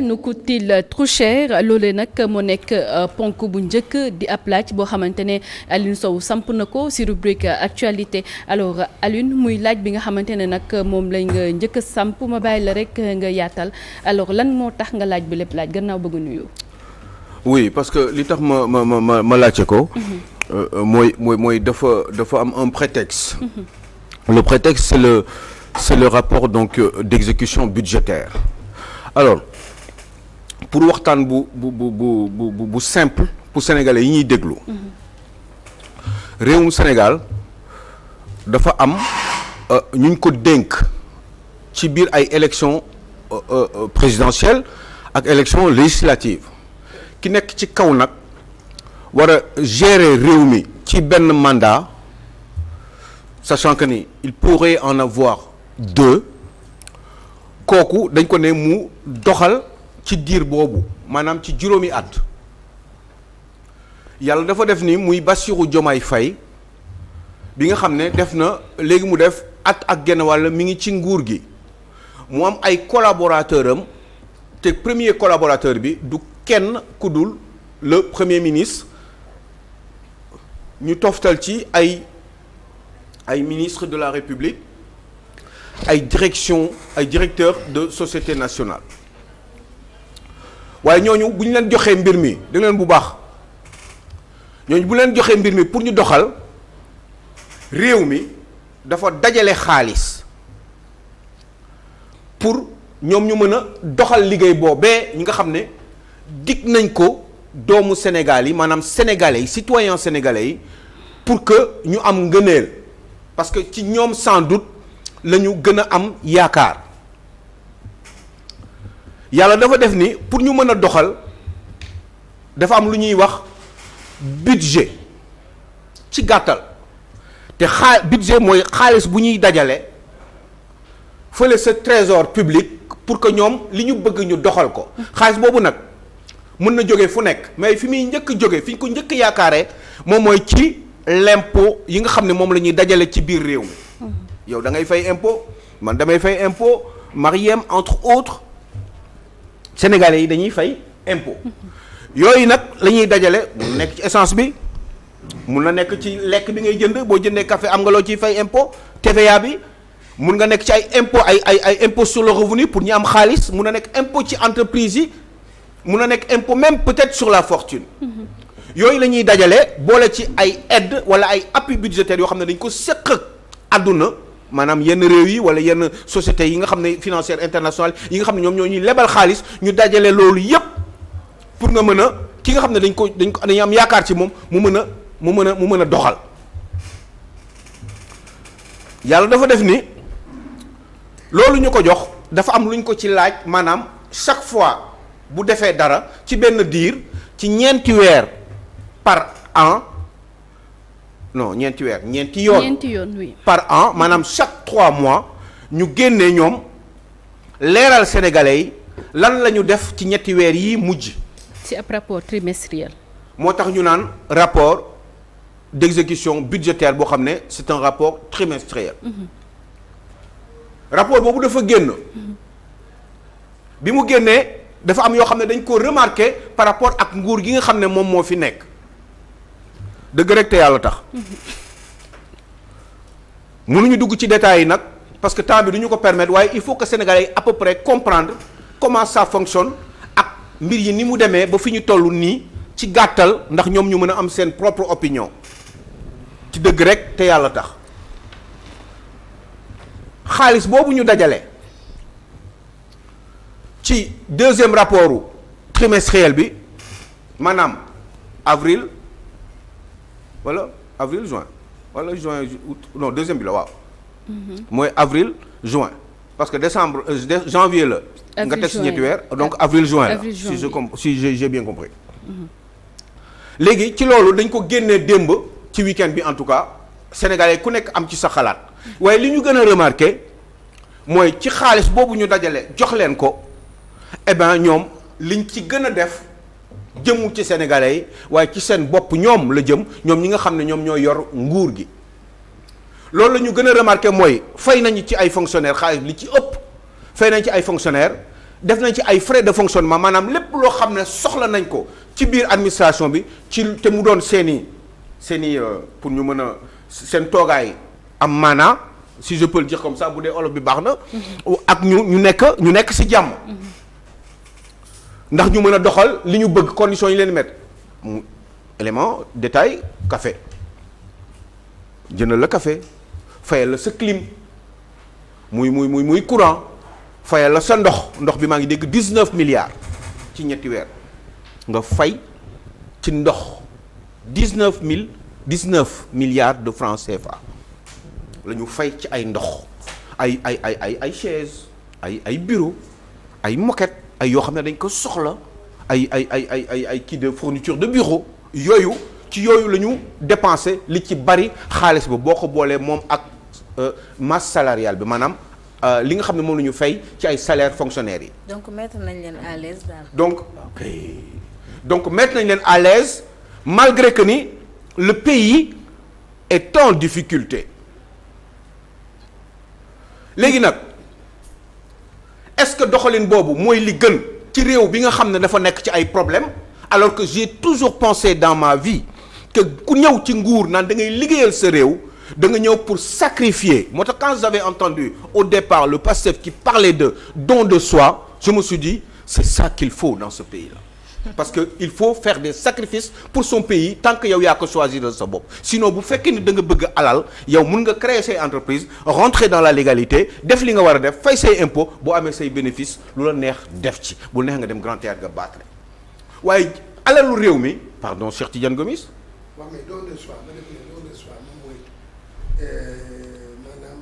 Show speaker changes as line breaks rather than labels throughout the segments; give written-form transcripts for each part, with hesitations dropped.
Sénégal nous coûte-t-il trop cher loolee nag moo nekk ponk bu njëkk di ab laaj boo xamante ne Alioune Sow samp na ko ci rubrique actualité alors Alioune muy laaj bi nga xamante ne nag moom lañ nga njëkk a samp ma bàyyi la rek nga yaatal alors lan moo tax nga laaj bi lépp laaj gannaaw bëgg nuyu.
oui parce que li tax ma laajte ko. mooy dafa am un prétexte. Le prétexte c'est le rapport donc d'exécution budgétaire. Alors pour waxtaan bu simple pour sénégalais yi ñuy déglu. réewum Sénégal dafa am ñu ko dénk ci biir ay élections présidentielles ak élections législatives ki nekk ci kaw nag war a gérer réew mi ci benn mandat sachant que ni il pourrait en avoir 2 kooku dañ ko ne mu doxal ci diir boobu maanaam ci juróomi at yàlla dafa def ni muy Bassirou Diomaye Faye bi nga xam ne def na léegi mu def at ak genn wàll mi ngi ci nguur gi mu am ay collaborateur am te premier collaborateur bi du kenn ku dul le premier ministre ñu toftal ci ay ministre de la République ay directeurs de société nationale waaye ñooñu bu ñu leen joxee mbir mi da leen bu baax ñooñu bu leen joxee mbir mi pour ñu doxal réew mi dafa dajale xaalis pour ñoom ñu mën a doxal liggéey boobee ñi nga xam ne dig nañ ko doomu Sénégal yi maanaam sénégalais yi citoyens sénégalais yi pour que ñu am ngëneel parce que ci ñoom sans doute la ñu gën a am yaakaar yàlla dafa def ni pour ñu mën a doxal dafa am lu ñuy wax budget ci gàttal te budget mooy xaalis bu ñuy dajale fële sa trésor public pour que ñoom li ñu bëgg ñu doxal ko xaalis boobu nag mën na jóge fu nekk mais fi muy njëkk jóge fi ñu ko njëkk yaakaaree moom mooy ci l'impôt yi nga xam ne moom la ñuy dajale ci biir réew mi yow da ngay fay impôt man damay fay impôt Mariem entre autres sénégalais yi dañuy fay impôt yooyu nag la ñuy dajale mun nekk ci essence bi mun na nekk ci lekk bi ngay jënd boo jëndee café am nga loo ciy fay impôt TVA bi mun nga nekk ci ay impôt ay impôt sur le revenu pour ñu am xaalis mun na nekk impôt ci entreprise yi mun na nekk impôt même peut-être sur la fortune yooyu la ñuy dajale boole ci ay aide wala ay appui budgétaire yoo xam ne dañ ko séq àdduna maanaam yenn réew yi wala yenn sociétés yi nga xam ne financière internationale yi nga xam ne ñoom ñoo ñuy lebal xaalis ñu dajale loolu yépp pour nga mën a ki nga xam ne dañu am yaakaar ci moom mu mën a doxal yàlla dafa def ni loolu ñu ko jox dafa am lu ñu ko ci laaj maanaam chaque fois bu defee dara ci benn diir ci ñeenti weer par an non ñeenti yoon
oui.
par an maanaam chaque 3 mois ñu génnee ñoom leeral sénégalais yi lan la ñu def ci ñetti weer yi mujj.
ci ab rapport trimestriel.
moo tax ñu naan rapport d'exécution budgétaire boo xam ne c'est un rapport trimestriel. rapport boobu dafa génn. bi mu génnee dafa am yoo xam ne dañ ko remarqué par rapport ak nguur gi nga xam ne moom moo fi nekk. dëgg rek te yàlla tax mënuñu dugg ci détails yi nag parce que temps bi du ñu ko permettre waaye il faut que sénégalais yi à peu près comprendre comment ça fonctionne ak mbir yi ni mu demee ba fi ñu toll nii ci gàttal ndax ñoom ñu mën a am seen propre opinion ci dëgg rek te yàlla tax xaalis boobu ñu dajale ci deuxième rapport trimestriel bi maanaam avril juin wala juin août non deuxième bi la waaw. mooy avril juin parce que décembre janvier la. nga teg si ñetti weer donc avril juin la. si j'ai bien compris. léegi ci loolu dañ ko génnee démb ci week-end bi en tout cas sénégalais ku nekk am ci sa xalaat waaye li ñu gën a remarqué mooy ci xaalis boobu ñu dajale jox leen ko eh ben ñoom liñ ci gën a def. jëmul ci sénégalais yi waaye ci seen bopp ñoom la jëm ñoom ñi nga xam ne ñoom ñoo yor nguur gi loolu la ñu gën a remarqué mooy fay nañu ci ay fonctionnaires xaalis li ci ëpp fay nañ ci ay fonctionnaires def nañ ci ay frais de fonctionnement maanaam lépp loo xam ne soxla nañ ko ci biir administration bi ci te mu doon seeni pour ñu mën a seen toogaay am maanaa si je peux le dire comme ça bu dee olof bi baax na. ak ñu nekk ci jàmm. ndax ñu mën a doxal li ñu bëgg conditions yi leen mettre mu élément détail café jëndal la café fayal la sa clim muy courant. fayal la sa ndox bi maa ngi dégg 19 milliards ci ñetti weer nga fay ci ndox 19 milliards de francs CFA la ñu fay ci ay ndox ay chaise ay bureau ay moquette ay yoo xam ne dañ ko soxla ay kii de fourniture de bureau yooyu la ñu dépensé li ci bari xaalis ba boo ko boolee moom ak masse salariale bi maanaam li nga xam ne moom la ñu fay ci ay salaires fonctionnaires yi.
donc mettre nañ leen à l'aise daal.
donc mettre nañ leen à l'aise malgré que ni le pays est en difficulté léegi nag est-ce que doxalin boobu mooy li gën ci réew bi nga xam ne dafa nekk ci ay problèmes alors que j'ai toujours pensé dans ma vie que ku ñëw ci nguur naan da ngay liggéeyal sa réew. da nga ñëw pour sacrifier moo tax quand j'avais entendu au départ le PASTEF qui parlait de don de soi je me suis dit c'est ça qu'il faut dans ce pays-là parce que il faut faire des sacrifices pour son pays tant que yow yaa ko choisir sa bopp sinon bu fekkee ni da nga bëgg alal yow mun nga créer say entreprise rentrer dans la légalité def li nga war a def fay say impôt boo amee say bénéfice lu la neex def ci bu neex nga dem Grand Théâtre nga battre waaye alalu réew mi pardon Cheikh Tidiane Gomis.
waaw mais don de soi maanaam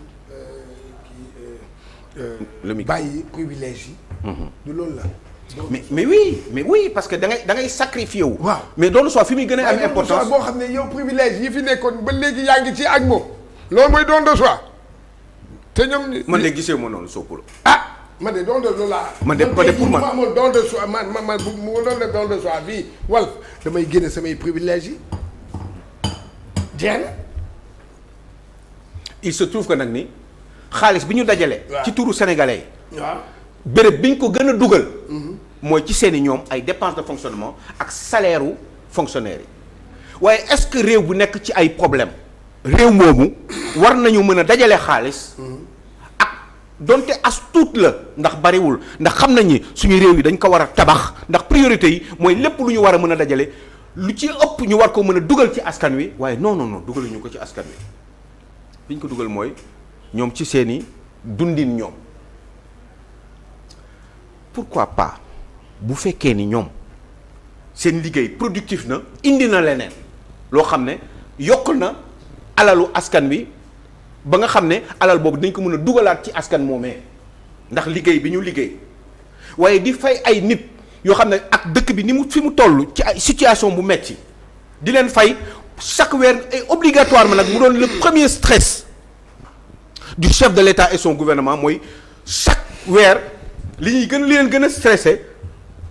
kii bàyyi privilège yi. du loolu la.
mais oui parce que da ngay sacrifier wu.
waaw
mais don de soi fi muy gën a am importance
boo xam ne yow privilège yi fi nekkoon ba léegi yaa ngi ci ak moom loolu mooy don de soi te ñoom.
man de gisee ma noonu Sokolo.
man de don de loolu laa.
man de pour man
amoon don de soi man bu mu doon def don de soi fii wal damay génne samay privilège yi jeex na.
il se trouve que nag ni xaalis bi ñu dajale. ci turu sénégalais yi.
waaw
béréb bi ñu ko gën a dugal. mooy ci seeni ñoom ay dépenses de fonctionnement ak salaire u fonctionnaires yi waaye est-ce que réew bu nekk ci ay problème réew moomu war nañu mën a dajale xaalis. ak donte as tuut la ndax bariwul ndax xam nañ ni suñu réew yi dañ ko war a tabax ndax priorité yi mooy lépp lu ñu war a mën a dajale lu ci ëpp ñu war ko mën a dugal ci askan wi waaye non dugaluñu ko ci askan wi. bi ñu ko dugal mooy ñoom ci seeni dundin ñoom pourquoi pas bu fekkee ni ñoom seen liggéey productif na indi na leneen loo xam ne yokk na alalu askan wi ba nga xam ne alal boobu dañ ko mën a dugalaat ci askan moomee ndax liggéey bi ñu liggéey waaye di fay ay nit yoo xam ne ak dëkk bi ni mu fi mu toll ci ay situation bu metti di leen fay chaque weer et obligatoirement nag mu doon le premier stress du chef de l'État et son gouvernement mooy chaque weer li leen gën a stressé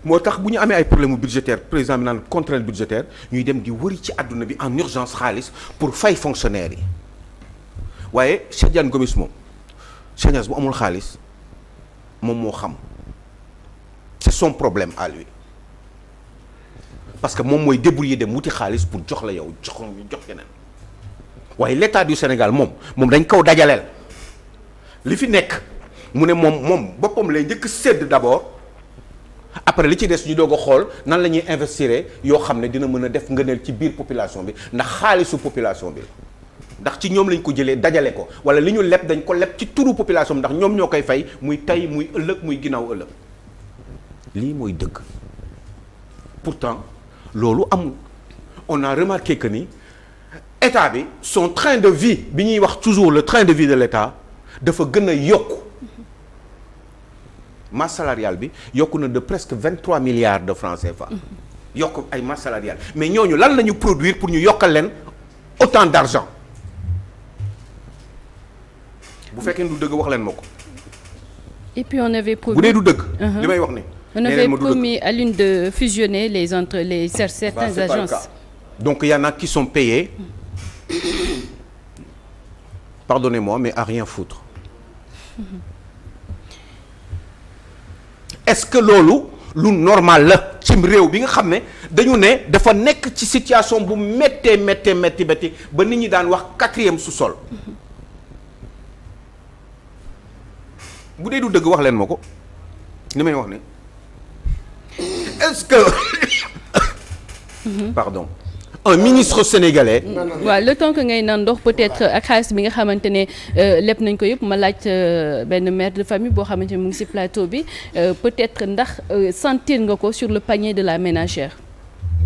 moo tax bu ñu amee ay problème budgétaire président bi naan contrainte budgétaire ñuy dem di wëri ci àdduna bi en urgence xaalis pour fay fonctionnaires yi waaye Cheikh Tidiane Gomis moom Cheikh Niass bu amul xaalis moom moo xam c'est son problème à lui parce que moom mooy débrouiller dem wuti xaalis pour jox la yow jox keneen waaye l'État du Sénégal moom dañ kaw dajaleel li fi nekk mu ne moom boppam lay njëkk sédd d'abord après li ci des ñu doog a xool nan la ñuy investir yoo xam ne dina mën a def ngëneel ci biir population bi ndax xaalisu population bi ndax ci ñoom lañ ko jëlee dajale ko wala li ñu leb dañ ko leb ci turu population bi ndax ñoom ñoo koy fay muy tey muy ëllëg muy ginnaaw ëllëg lii mooy dëgg pourtant loolu amul on a remarqué que ni état bi son train de vie bi ñuy wax toujours le train de vie de l'état dafa gën a yokku masse salariale bi yokku na de presque 23 milliards de francs CFA yokk ay masse salariale mais ñooñu lan la ñu produire pour ñu yokkal leen autant d'argent bu fekkee du dëgg wax leen ma ko.
et puis on avait promis
bu dee du dëgg. li may wax ni
on avait promis à l'une de fusionner certaines agences.
Donc il y en a qui sont payés pardonnez-moi mais à rien foutre. est-ce que loolu lu normal la cim réew bi nga xam ne dañu ne dafa nekk ci situation bu méttee métti ba nit ñi daan wax 4e sous-sol bu dee du dëgg wax leen ma ko li may wax ne est-ce que pardon un ministre sénégalais.
waaw le temps que ngay naan ndox peut-être ak xaalis bi nga xamante ne lépp nañ ko yëpp ma laaj benn mère de famille boo xamante ne mu ngi ci plateau bi peut-être ndax sentir nga ko sur le panier de la ménagère.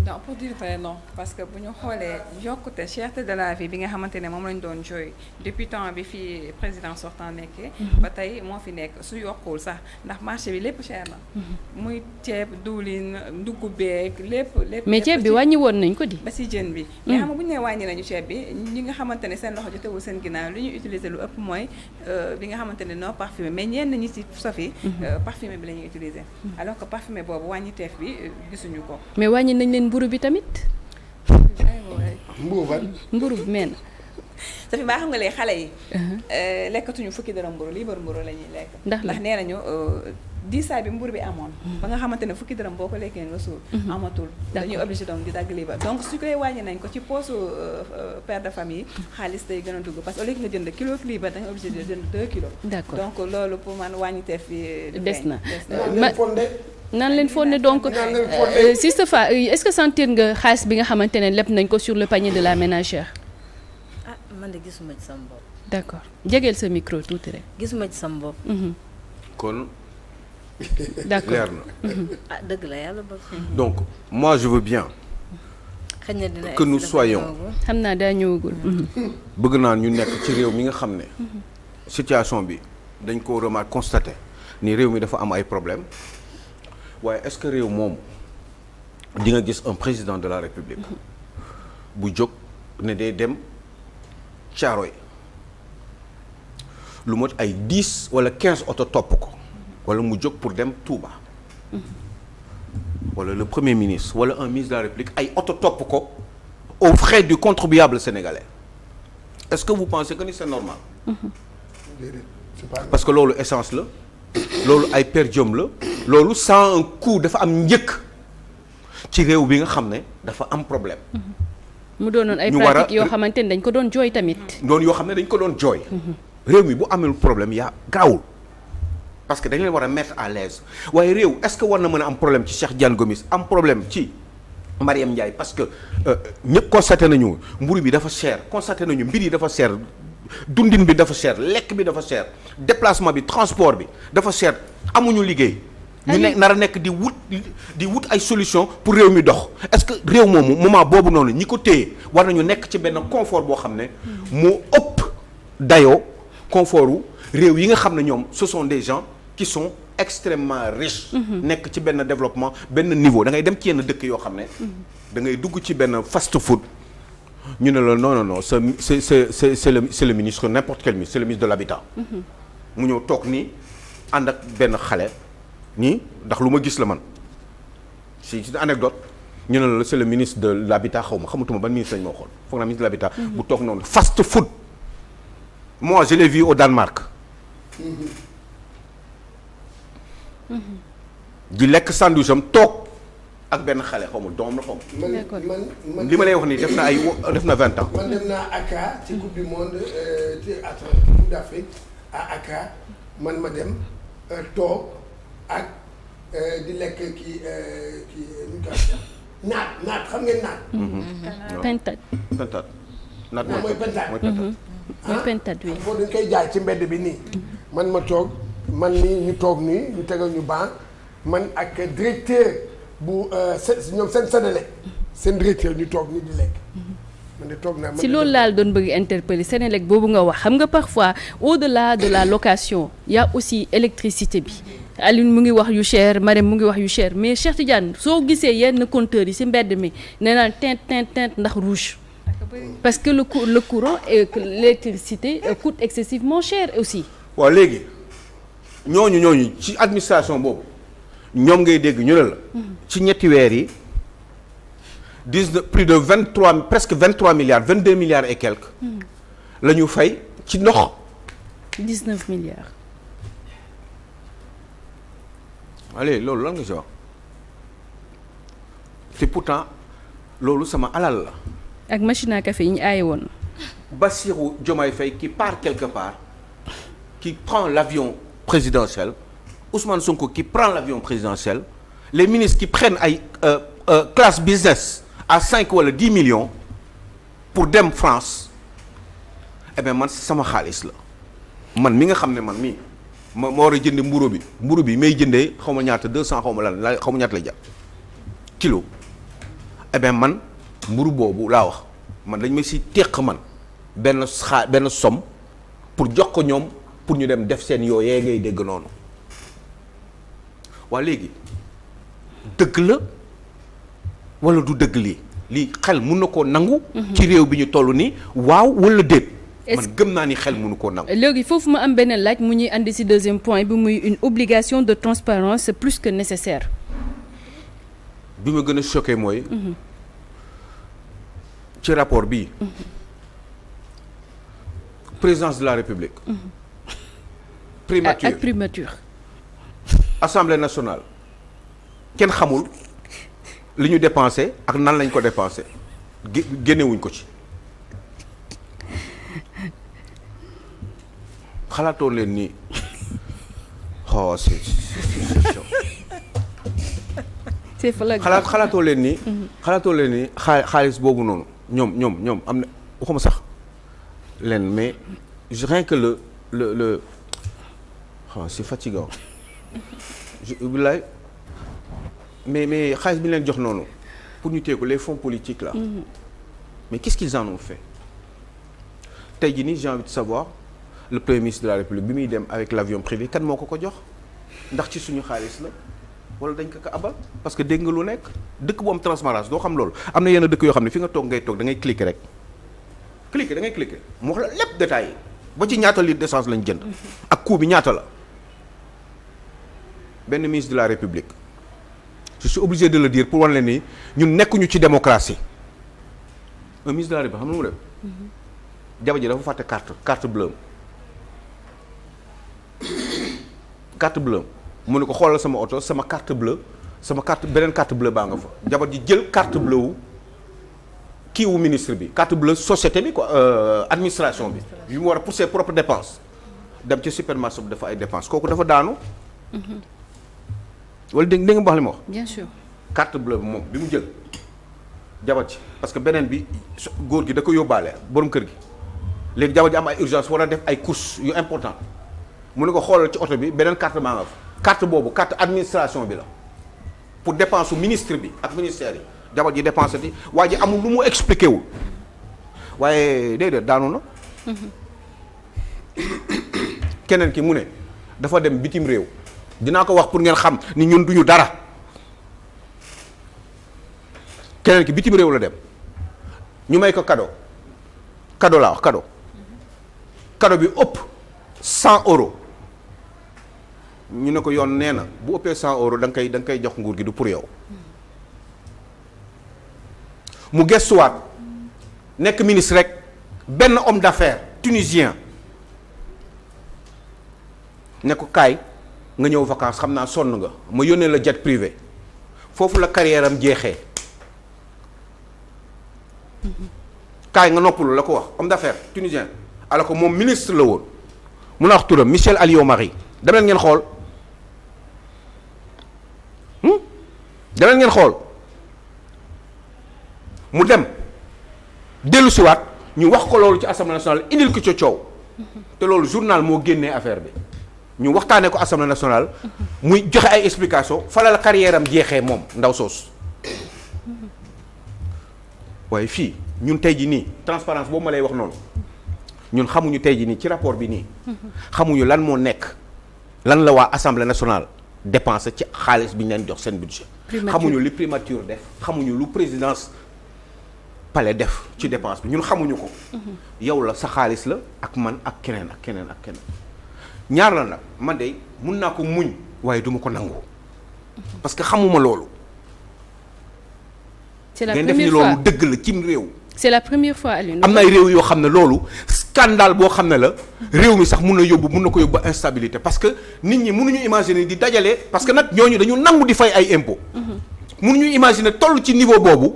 non pour dire vrai non parce que bu ñu xoolee yokkute cherté de la vie bi nga xamante ne moom lañ doon jooy depuis temps bi fii président sortant nekkee. ba tey moo fi nekk su yokkul sax ndax marché bi lépp cher na. muy ceeb diwlin ndugg beeg lépp.
mais ceeb bi wàññi woon nañ ko di.
ba si jën bi. mais xam nga bu ñu nee wàññi nañu ceeb bi ñi nga xamante ne seen loxo jotewul seen ginnaaw li ñuy utiliser lu ëpp mooy bi nga xamante ne non parfumé mais ñenn ñi ci sofi parfumé bi la ñuy utiliser. alors que parfumé boobu wàññi teef bi gisuñu ko.
mais wàññi nañ leen mburu bi tamit. mburu bi meen.
sa fi baa xam nga léegi xale yi. lekkatuñu fukki dërëm mburu liibar mburu la ñuy lekk.
ndax
nee nañu diisaay bi mburu bi amoon. ba nga xamante ne fukki dërëm boo ko lekkee nga suur. amatul dañuy obligé donc di dagg liibar donc su koy wàññi nañ ko ci poosu père de famille xaalis day gën a dugg parce que au lieu nga jënd kilo liibar da nga obligé de jënd 2 kilos. d'accord donc loolu pour man wàññiteef bi.
des na
naan
leen fonde donc Sistafa est-ce que sentir nga xaalis bi nga xamante ne lépp nañ ko sur le panier de la ménagère.
ah man de gisuma ci sama bopp.
d'accord jegeel sa micro tuuti rek.
gisuma ci sama bopp.
kon.
d'accord
leer na.
ah dëgg la yàlla bëgg.
donc moi je veux bien.
xëy na dina
que nous soyons.
xam naa daa ñëwagul.
bëgg naa ñu nekk ci réew mi nga xam ne. situation bi dañ ko remarqué constaté ni réew mi dafa am ay problèmes. waaye est-ce que réew moom di nga gis un président de la république bu jóg ne day dem Caaroy lu mot ay 10 wala 15 oto topp ko wala mu jóg pour dem Touba wala le premier ministre wala un ministre de la république ay oto topp ko aux frais du contribuable sénégalais est-ce que vous pensez que ni c'est normal parce que loolu essence la loolu ay per diem la loolu sans un coût dafa am njëkk ci réew bi nga xam ne dafa am problème.
mu doonoon ay pratiques yoo xamante ne dañ ko doon jooy tamit.
doon yoo xam ne dañ ko doon jooy. réew mi bu amul problème yaa gaawul parce que dañ leen war a mettre à l'aise waaye réew est-ce que war na mën a am problème ci Cheikh Diane Gomis am problème ci Mariam Ndiaye parce que ñëpp constaté nañu mburu bi dafa cher constaté nañu mbir yi dafa cher. dundin bi dafa cher lekk bi dafa cher déplacement bi transport bi dafa cher amuñu liggéey ñu ne nar a nekk di wut ay solution pour réew mi dox est-ce que réew moomu moment boobu noonu ñi ko téye war nañu nekk ci benn confort boo xam ne moo ëpp dayoo confortu réew yi nga xam ne ñoom ce sont des gens qui sont extrêmement riches nekk ci benn développement benn niveau da ngay dem ci yenn dëkk yoo xam ne da ngay dugg ci benn fast food ñu ne la non c'est le ministre n'importe quel ministre c'est le ministre de l'habitat mu ñëw toog nii ànd ak benn xale nii ndax lu ma gis la man c'est une anecdote ñu ne la c'est le ministre de l'habitat xamatuma ban ministre lañu ma waxoon foog naa ministre de l'habitat bu toog noonu fast food moi je l'ai vu au Danemark di lekk sandwich am toog ak benn xale xaw ma doom la xaw ma. man li ma lay wax nii def na 20 ans.
man dem naa Accra ci coupe du monde coupe d'Afrique à Accra man ma dem toog ak di lekk kii nu ñu koy wax naat xam ngeen naat.
pentat.
naat
mooy pentat
mooy pentat oui.
boo dañ koy jaay ci mbedd bi nii. man ma toog man nii ñu toog nii ñu tegal ñu ban man ak directeur. bu ñoom seen Sénélec seen directeur ñu toog ni di lekk. man de toog naa
si loolu laal doon bëgg interpeller Sénélec boobu nga wax xam nga parfois au-delà de la location y a aussi électricité bi Aline mu ngi wax yu cher Marème mu ngi wax yu cher mais Cheikh Tidiane soo gisee yenn compteurs yi si mbedd mi nee naan teint ndax rouge. parce que le courant et l'électricité coûte excessivement cher aussi.
waaw léegi ñooñu ci administration boobu. ñoom ngay dégg ñu ne la. ci ñetti weer yi plus de 23 presque 23 milliards 22 milliards et quelques. la ñu fay ci ndox.
19 milliards.
allez loolu lan nga si wax te pourtant loolu sama alal la.
ak machine à café yi ñu aaye woon.
Bassirou Diomaye Faye qui part quelque part qui prend l'avion présidentiel Ousmane Sonko qui prend l'avion présidentiel les ministres qui prennent ay classe business à 5 wala 10 millions pour dem France eh bien man sama xaalis la man mi nga xam ne man mii ma war a jënd mburu bi may jëndee xaw ma ñaata 200 xaw ma lan la xaw ma ñaata lay jar kilo eh bien man mburu boobu laa wax man dañ ma si teq man benn somme pour jox ko ñoom pour ñu dem def seen yooyee ngay dégg noonu waa léegi dëgg la wala du dëgg lii xel mun na koo nangu. ci réew bi ñu toll nii waaw wala déet. man gëm naa ni xel mënu koo nangu.
léegi foofu ma am benn laaj mu ñuy andi ci deuxième point bi muy une obligation de transparence plus que nécessaire.
bi ma gën a choqué mooy. ci rapport bii. présidence de la République. primature
ak primature.
Assemblée nationale kenn xamul li ñu dépensé ak nan lañ ko dépensé génnewuñ ko ci xalaatoo leen nii oh
c'est
xalaatoo leen nii. xalaatoo leen nii xaalis boobu noonu ñoom am na waxuma sax leen mais rien que le oh c'est fatigant. bilaay mais xaalis bi ñu leen jox noonu pour ñu téye ko les fonds politiques là. Mais qu'est-ce qu'ils en ont fait tey jii nii j'ai envie de savoir le premier ministre de la République bi muy dem avec l'avion privé kan moo ko jox ndax ci suñu xaalis la wala dañ ko abal parce que dégg nga lu nekk dëkk bu am transparence doo xam loolu am na yenn dëkk yoo xam ne fi nga toog ngay toog da ngay cliquer rek da ngay cliquer mu wax la lépp détaillé ba ci ñaata litre d'essence lañ jënd ak coût bi ñaata la. benn ministre de la République je suis obligé de le dire pour wan leen ni ñun nekkuñu ci démocratie un ministre de la République xam nga mu def jabar ji dafa fàtte carte bleue mu ne ko xoolal sama oto sama carte bleue beneen carte bleue baa nga fa jabar ji jël carte bleue wu kii wu ministre bi carte bleue société bi quoi administration bi yu mu war a pour ses propres dépenses dem ci supermarché bi dafa ay dépenses kooku dafa daanu wala dégg nga wax li ma wax.
bien sûr.
carte bleue bi moom bi mu jël jabar ci parce que beneen bi góor gi da ko yóbbaale borom kër gi léegi jabar ji am ay urgence war a def ay courses yu important mu ne ko xoolal ci oto bi beneen carte maa nga fa carte boobu carte administration bi la pour dépense su ministre bi ak ministère yi jabar ji dépensé di waa ji amul lu mu expliqué wul waaye déedéet daanu na. keneen ki mu ne dafa dem bitim réew. dinaa ko wax pour ngeen xam ni ñun duñu dara keneen ki bitim réew la dem ñu may ko cadeau laa wax cadeau bi ëpp 100 euros ñu ne ko yoon nee na bu ëppee 100 euros da nga koy jox nguur gi du pour yow mu gëstuwaat nekk ministre rek benn homme d'affaires tunisien ne ko kaay nga ñëw vacances xam naa sonn nga ma yónnee la jet privé foofu la carrière am jeexee kaay nga noppalu la ko wax homme d'affaires tunisien alors que moom ministre la woon mun a wax turam Michel Alliot-Marie demeen ngeen xool demeen ngeen xool mu dem dellu siwaat ñu wax ko loolu ci assemblée nationale indil ko ca coow te loolu journal moo génnee affaire bi ñu waxtaanee ko assemblée nationale muy joxe ay explication fa la carrière am jeexee moom ndaw soos waaye fii ñun tey ji nii transparence boobu ma lay wax noonu ñun xamuñu tey ji nii ci rapport bi nii xamuñu lan moo nekk lan la waa assemblée nationale dépensé ci xaalis bi ñu leen jox seen budget xamuñu li primature def xamuñu lu présidence palais def ci dépense bi ñun xamuñu ko yow la sa xaalis la ak man ak keneen ak keneen ak keneen ñaar la nag man de mun naa ko muñ waaye duma ko nangu parce que xamuma loolu
c'est la
ngeen def ni
première fois
loolu dëgg la cim réew
c'est la première fois Alioune
am na ay réew yoo xam ne loolu scandale boo xam ne la réew mi sax mun na ko yóbbu instabilité parce que nit ñi mënuñu imaginer di dajale parce que nag ñooñu dañu nangu di fay ay impôts. mënuñu imaginer toll ci niveau boobu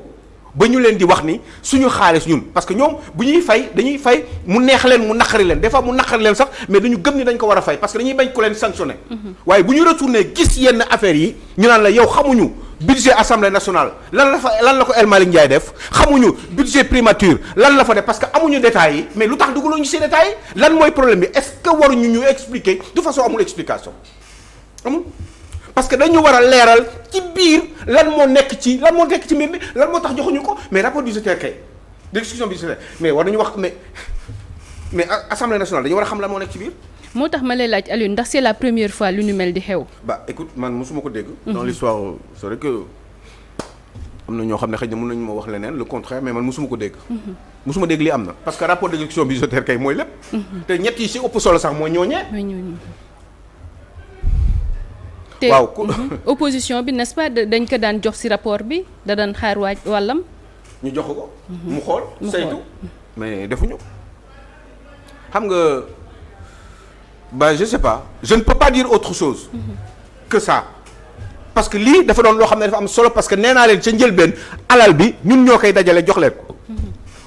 ba ñu leen di wax ni suñu xaalis ñun parce que ñoom bu ñuy fay dañuy fay mu neex leen mu naqari leen des fois mu naqari leen sax mais dañu gëm ni dañ ko war a fay parce que dañuy bañ ko leen sanctionner. waaye bu ñu retourner gis yenn affaires yi ñu naan la yow xamuñu budget assemblée nationale lan la ko El Malick Ndiaye def xamuñu budget primature lan la fa def parce que amuñu détails yi mais lu tax dugaluñu ci détails yi lan mooy problème bi est-ce que waruñu ñu expliquer de façon amul explication amul. parce que dañu war a leeral ci biir lan moo nekk ci mbir mi lan moo tax joxuñu ko mais rapport budgétaire kay discussion budgétaire mais war nañu wax mais assemblée nationale dañu war a xam lan moo nekk ci biir.
moo tax ma lay laaj Alioune ndax c'est la première fois lu ñu mel di xew.
bah écoute man mosuma ko dégg. dans l'histoire c'est vrai que am na ñoo xam ne xëy na mën nañu ma wax leneen le contraire mais man mosuma ko dégg. mosuma dégg li am na parce que rapport d'exécution budgétaire kay mooy lépp. te ñett yi ci ëpp solo sax mooy ñooñee.
te
waaw
opposition bi n'est-ce pas dañ ko daan jox ci rapport bi da daan xaar wàllam.
ñu jox ko. mu xool saytu. mais defuñu xam nga bah je sais pas je ne peux pas dire autre chose. que ça parce que lii dafa doon loo xam ne dafa am solo parce que nee naa leen ca njëlbeen alal bi ñun ñoo koy dajale jox leen ko.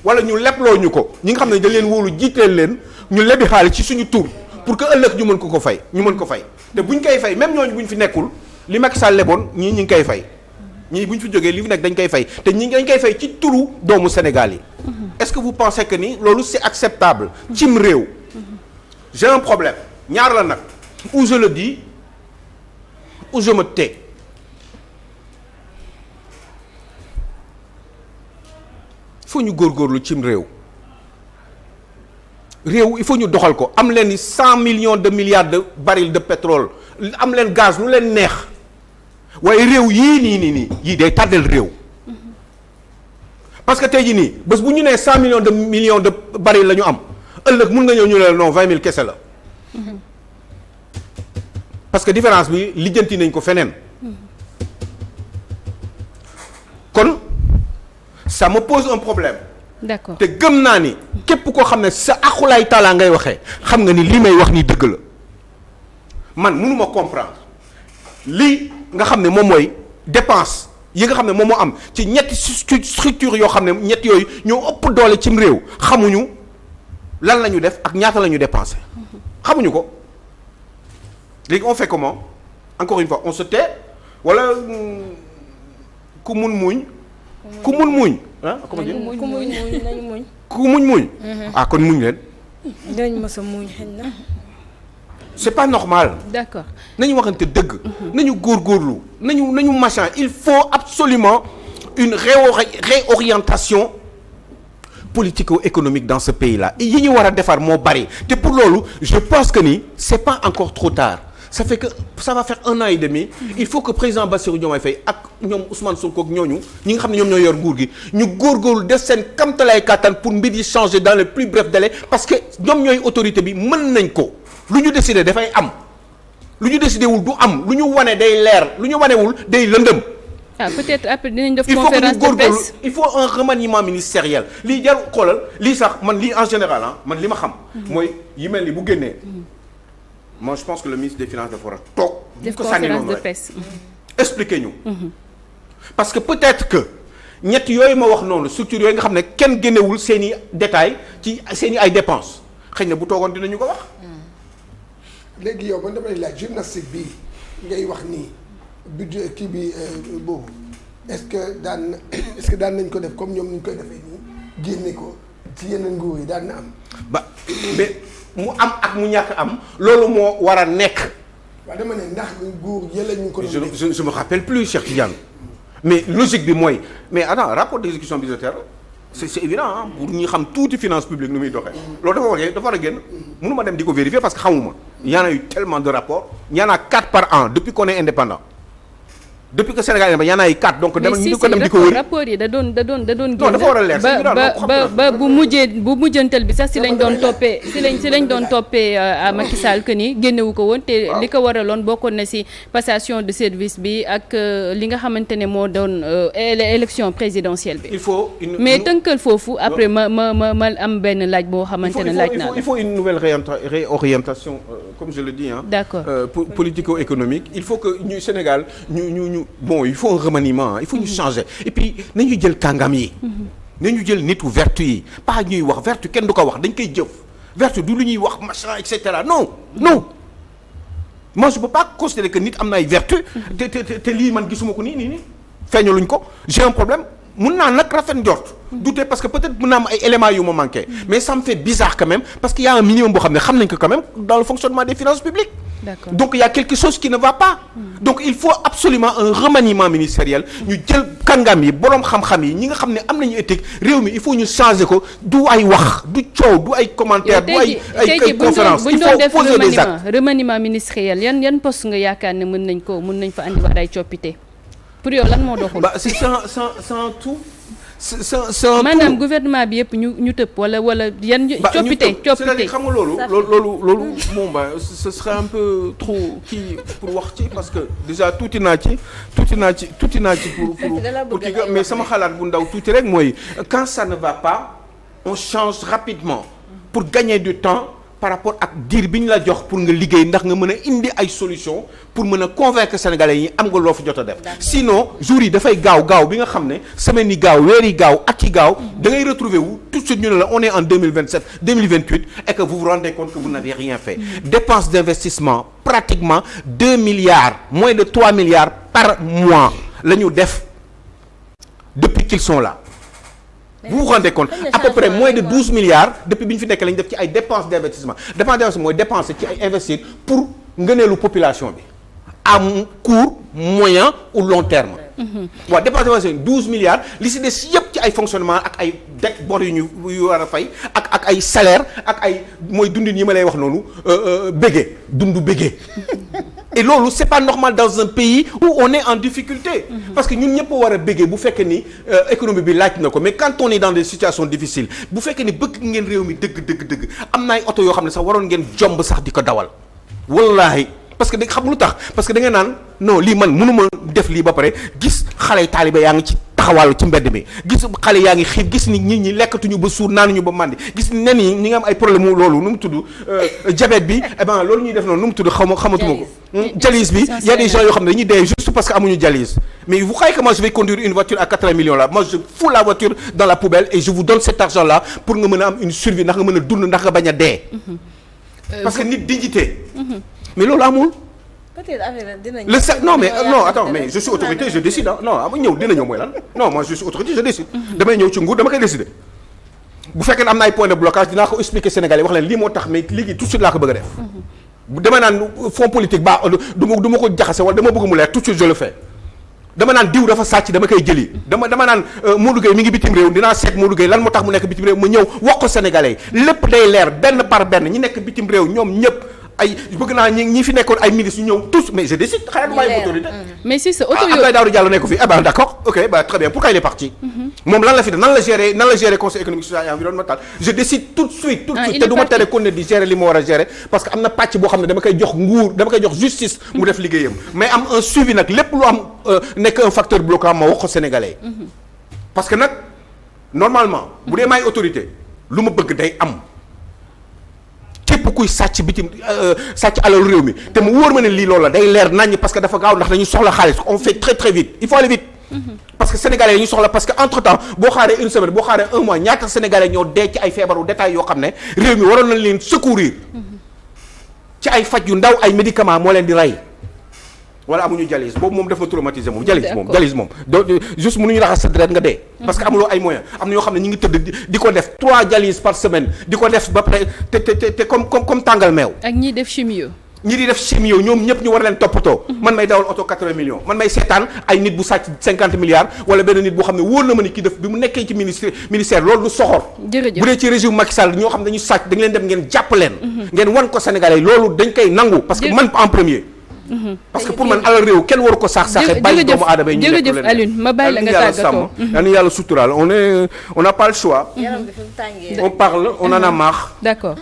wala ñu lebloo ñu ko ñi nga xam ne dañ leen wóolu jiiteel leen ñu lebi xaalis ci suñu tur. pour que ëllëg ñu mën ko fay te buñ koy fay même ñooñu buñ fi nekkul li Macky Sall leboon ñii ñu ngi koy fay ñii buñ fi jógee li fi nekk dañ koy fay te ñi dañ koy fay ci turu doomu Sénégal yi. est-ce que vous pensez que ni loolu c'est acceptable cim réew. j'ai un problème ñaar la nag ou je le dis ou je me tais. faut ñu góorgóorlu cim réew. il faut ñu doxal ko am leen 100 millions de milliards de barils de pétrole am leen gaz lu leen neex waaye réew yii nii yii day tàddeel réew parce que tey jii nii bés bu ñu nee 100 millions de barils la ñu am ëllëg mun nga ñëw ñu ne non 20 000 kese la parce que différence bi lijjanti nañ ko feneen kon ça me pose un problème.
d'accord
te gëm naa ni képp koo xam ne sa axulaay taalaa ngay waxee xam nga ni lii may wax ni dëgg la man mënuma comprendre lii nga xam ne moom mooy dépense yi nga xam ne moom moo am ci ñetti structure yoo xam ne ñett yooyu ñoo ëpp doole cim réew xamuñu lan la ñu def ak ñaata la ñu dépensé xamuñu ko léegi on fait comment encore une fois on se tait wala ku mun muñ ah comment dire
ku muñ nañu muñ.
ku muñ. ah kon muñ leen.
dinañ mës a muñ xëy na.
c'est pas normal.
d'accord
nañu waxante dëgg. nañu góorgóorlu nañu machin il faut absolument une réorientation politico-économique dans ce pays-là yi ñu war a defar moo bari te pour loolu je pense que ni c'est pas encore trop tard. ça fait que ça va faire 1 an et demi il faut que président Bassirou Diomaye Faye ak ñoom Ousmane Sonko ak ñooñu ñi nga xam ne ñoom ñoo yor nguur gi ñu góorgóorlu def seen kamtalaay kàttan pour mbir yi changer dans le plus bref délai parce que ñoom ñooy autorité bi mën nañ ko lu ñu décider dafay am lu ñu décider wul du am lu ñu wane day leer lu ñu wanewul day lëndëm.
peut-être après dinañ def conférence de presse
il faut un remaniement ministériel lii jar xoolal lii sax man lii en général man li ma xam. mooy yi mel ni bu génnee. moi je pense que le ministre des finances dafa war a toog.
def conférence de presse
expliquer ñu. parce que peut-être que ñett yooyu ma wax noonu structure yooyu nga xam ne kenn génnewul seen i détails ci seen i ay dépenses xëy na bu toogoon dinañu ko wax.
léegi yow man damay laaj gymnastique bi ngay wax nii budget kii bi boobu est-ce que daan nañ ko def comme ñoom ni ñu koy defee nii génne ko ci yeneen nguur yi daan na am.
mais mu am ak mu ñàkk am loolu moo war a nekk.
waaw dama ne ndax nguur yële ñu ko.
je me rappelle plus Cheikh Tidiane mais logique bi mooy mais attends rapport d'exécution budgétaire c'est évident pour ñi xam tuuti finance publique nu muy doxee. loolu dafa war a génn mënuma dem di ko vérifier parce que xamuma. y en a eu tellement de rapports y en a 4 par an depuis qu'on est indépendant depuis que Sénégal y en a 4 donc.
mais si rapport yi da doon
non dafa war a leer
ba bu mujjantal bi sax si lañ doon toppee à Macky Sall que ni génnewu ko woon te li ko waraloon bokkoon na si passation de service bi ak li nga xamante ne moo doon élection présidentielle bi.
il faut
mais tënkal foofu après ma am benn laaj boo xamante ne laaj naa la.
il faut une nouvelle réorientation comme je le dis
d'accord
politico-économique il faut que ñu Sénégal ñu bon il faut un remaniement il faut ñu changer et puis nañu jël kàngam yi. nañu jël nitu vertu yi pas ñuy wax vertu kenn du ko wax dañ koy jëf vertu du lu ñuy wax machin et cetera non. moi je peux pas considérer que nit am na ay vertu te lii man gisuma ko nii feeñaluñ ko j'ai un problème mun naa nag rafet njort. douter parce que peut-être mun naa am ay éléments yu ma manqué. mais ça me fait bizarre quand même parce qu'il y a un minimum boo xam ne xam nañ ko quand même dans le fonctionnement des finances publiques. D'accord. Donc il y a quelque chose qui ne va pas. Donc il faut absolument un remaniement ministériel. ñu jël kàngam yi boroom xam-xam yi ñi nga xam ne am nañu éthique réew mi il faut ñu changer ko du ay wax du coow du ay commentaires. du ay conférences il faut poser des actes.
remaniement ministériel yan poste nga yaakaar ne mën nañ fa andi wax ay coppite pour yow lan moo doxul.
bah c'est sans tout.
maanaam gouvernement bi yëpp ñu tëpp wala yan coppite
c'est-à-dire xam nga loolu bon bah ce serait un peu trop kii pour wax ci parce que déjà tuuti naa ci pour kii mais sama xalaat bu ndaw tuuti rek mooy quand ça ne va pas on change rapidement pour gagner du temps par rapport ak diir bi ñu la jox pour nga liggéey ndax nga mën a indi ay solution pour mën a convaincre sénégalais yi am nga loo fi jot a def sinon jours yi dafay gaaw bi nga xam ne semaine yi gaaw weer yi gaaw at yi gaaw da ngay retrouver wu tout de suite ñu ne la on est en 2027 2028 et que vous vous rendez compte que vous n'avez rien fait dépenses d'investissement pratiquement 2 milliards moins de 3 milliards par mois la ñu def depuis qu'ils sont là. Vous vous rendez compte à peu près moins de 12 milliards depuis bi ñu fi nekk la ñu def ci ay dépenses d'investissement mooy dépenser ci ay investir pour ngëneelu population bi à court moyen ou long terme. waaw dépense d'investissement 12 milliards li si des yëpp ci ay fonctionnement ak ay dette bor yu war a fay ak ay salaire ak ay mooy dundin yi ma lay wax noonu dundu béggee et loolu c'est pas normal dans un pays où on est en difficulté parce que ñun ñëpp war a béggee bu fekkee ni économie bi laaj na ko mais quand on est dans des situations difficiles bu fekkee ni bëgg ngeen réew mi dëgg am na ay oto yoo xam ne sax waroon ngeen jomb sax di ko dawal wallahi parce que da xam lu tax parce que da nga naan non lii man mënuma def lii ba pare gis xale taalibe yaa ngi ci taxawaalu ci mbedd mi gis xale yaa ngi xiif gis ni nit ñi lekkatuñu ba suur naanuñu ba màndi gis ni nen yi ñi nga am ay problème mu loolu nu mu tudd diabète bi eh ben loolu ñuy def noonu nu mu tudd xamatuma ko dialyse bi y a des gens yoo xam ne dañuy dee juste parce que amuñu dialyse mais vous croyez que moi je vais conduire une voiture à 80 millions là moi je fous la voiture dans la poubelle et je vous donne cet argent là pour nga mën a am une survie ndax nga mën a dund ndax nga bañ a dee parce que nit dignité mais loolu amul non mais non attends mais je suis autorité je décide non ñëw dina ñëw mooy lan non moi je suis autorité je décide damay ñëw ci nguur dama koy décider bu fekkee ne am na ay point de blocage dinaa ko expliquer Sénégalais wax leen lii moo tax mais léegi tout de suite laa ko bëgg a def dama naan fonds politique ba du ma ko jaxase wala dama bëgg mu leer tout de suite je le fais dama naan diw dafa sàcc dama koy jëli dama naan Modou Gueye mi ngi bitim réew dinaa seet Modou Gueye lan moo tax mu nekk bitim réew ma ñëw wax ko Sénégalais yi lépp day leer benn par benn ñi nekk bitim réew ñoom ñëpp ay bëgg naa ñi fi nekkoon ay ministres ñu ñëw tous mais je décide xanaa du may autorité
mais si sa autorité
Abdoulaye Daouda Diallo nekk fi eh ben d'accord ok bah très bien pourquoi il est parti moom lan la fi def nan la gérer conseil économique social et environnemental je décide tout de suite te du ma tere kon ne di gérer li ma war a gérer parce que am na pàcc boo xam ne dama koy jox nguur dama koy jox justice mu def liggéeyam mais am un suivi nag lépp lu am nekk un facteur bloquant ma wax ko sénégalais parce que nag normalement bu dee may autorité lu ma bëgg day am képp kuy sàcc sàcc alal réew mi te mu wóor ma ne lii loolu la day leer naññ parce que dafa gaaw ndax dañu soxla xaalis on fait très très vite il faut aller vite parce que sénégalais yi ñu soxla parce que entre temps boo xaaree une semaine boo xaaree un mois ñaata sénégalais ñoo dee ci ay feebaru détails yoo xam ne réew mi waroon nañ leen secourir ci ay faj yu ndaw ay médicaments moo leen di rey wala amuñu dialyse boobu moom daf ma traumatisé moom dialyse moom juste mënuñu raxas sa deret nga dee parce que amuloo ay moyens am na ñoo xam ne ñu ngi tëdd di ko def 3 dialyses par semaine di ko def ba pare te comme tàngal meew
ak ñi def chimio
ñoom ñëpp ñu war leen toppatoo man may dawal oto 80 millions man may seetaan ay nit bu sàcc 50 milliards wala benn nit boo xam ne wóor na ma ni kii def bi mu nekkee ci ministère loolu du soxor bu dee ci régime Macky Sall ñoo xam ne dañu sàcc da nga leen dem ngeen jàpp leen ngeen wan ko Sénégalais loolu dañ koy nangu parce que man en premier parce que pour man alal réew kenn waru ko sax-saxe bàyyi doomu aadama yi ñu nekk
jërëjëf Alioune ma bàyyi la nga tàggatoo.
yal na yàlla suturaal on n'a pas le choix. On parle on en a marre.
D'accord.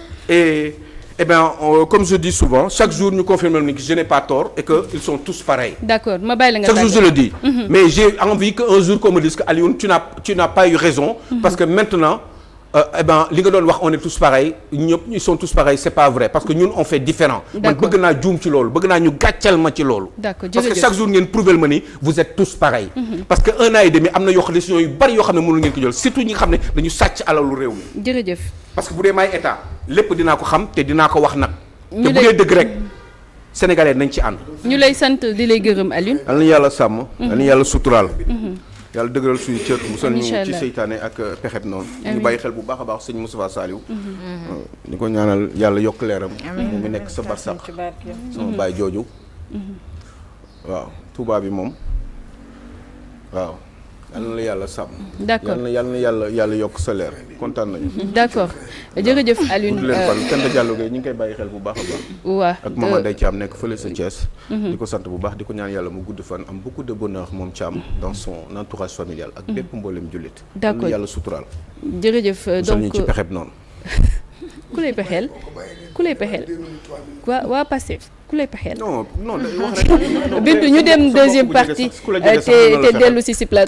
Eh bien comme je dis souvent chaque jour ñu confirmer ni que je n'ai pas tort et que ils sont tous pareils.
D'accord ma bàyyi la nga
chaque jour je le dis. Mais j'ai envie que un jour qu'on me dise que Alioune tu n'as pas eu raison. Parce que maintenant eh ben li nga doon wax on est tous pareils ñëpp ils sont tous pareils c'est pas vrai parce que ñun on fait différent. man bëgg naa juum ci loolu bëgg naa ñu gàccal ma ci loolu.
D'accord
parce que chaque jour ngeen prouver ma ni vous êtes tous pareils. Parce que un an et demi am na yoo xam décision yu bari yoo xam ne mënul ngeen ko jël surtout ñi nga xam ne dañu sàcc alalu réew mi.
jërëjëf.
parce que bu dee may état lépp dinaa ko xam te dinaa ko wax nag. te bu dee dëgg rek sénégalais nañ ci ànd.
ñu lay sant di lay gërëm Alioune.
yal na yàlla sàmm. yal na yàlla suturaal. yàlla dëgëral suñu cër musal ñu ci seytaane ak pexet noonu. ñu bàyyi xel bu baax a baax sëñ Moustapha Saliou. ñu ko ñaanal yàlla yokk leeram. mu ngi nekk sa barsax sama baay jooju. waaw Touba bi moom waaw. yal na la yàlla sàmm.
D'accord
yal na yàlla yokk sa leer kontaan nañu.
D'accord jërëjëf Alioune.
leen fan Kenta Diallo Gueye ñu ngi koy bàyyi xel bu baax a baax.
waaw
ak maman Ndeye Thiam nekk fële sa Thiès. di ko sant bu baax di ko ñaan yàlla mu gudd fan am beaucoup de bonheur moom Thiam dans son entourage familial. ak bépp mboolem jullit.
D'accord
yàlla suturaal.
jërëjëf donc
ñu ci pexeb noonu.
ku lay pexeel waa Pastef ku lay pexeel.
non day wax rek.
Bintu ñu dem deuxième partie te dellu si plateau.